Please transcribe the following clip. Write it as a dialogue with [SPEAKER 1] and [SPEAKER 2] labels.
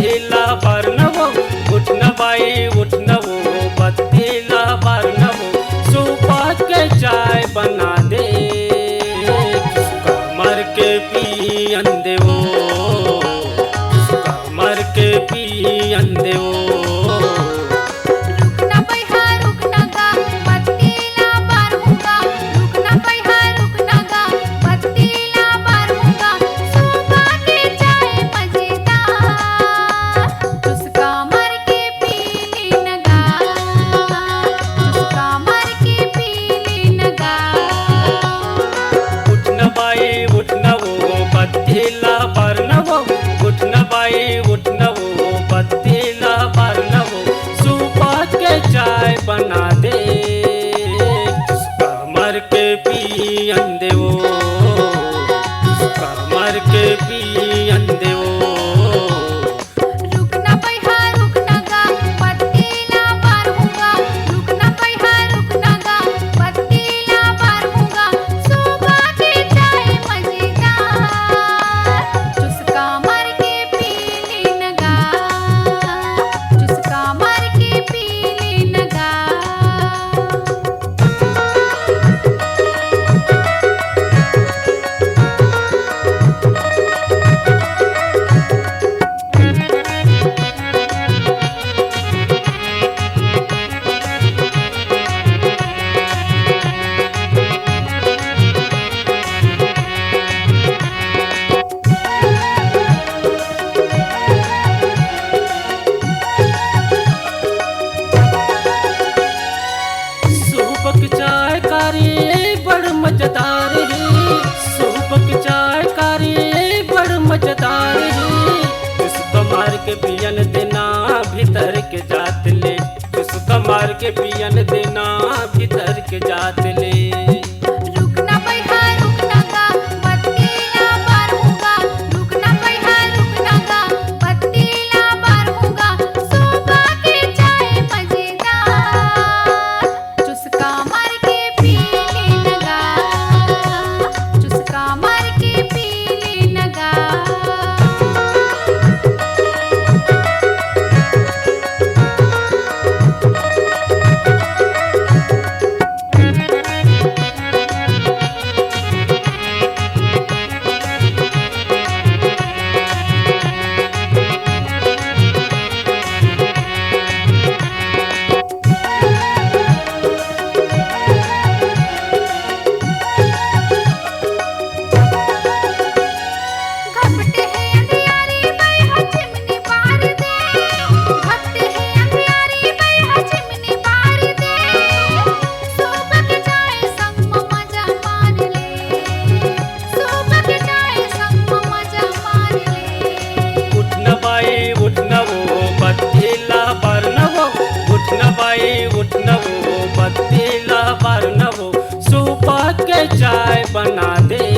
[SPEAKER 1] बत्तीला बरनवो, उठन बाई उठनवो, बत्तीला बरनवो, सुबह के चाय बना दे, मर के पियन देवो, मर के पियन देवो। बत्तीला बरनवो, उठन बाई उठनवो, बत्तीला बरनवो, सुबह के चाय बना दे, मर के पियन देवो, मर के पियन देवो। चाय कारी बड़ मजेदार है, सुबह की चाय कारी बड़ मजेदार है, इसको मार के पियन देना भीतर के जात ले, इसको मार के पियन देना भीतर के जात ले। उठनवो, बत्तीला बरनवो, सुबह के चाय बना दे,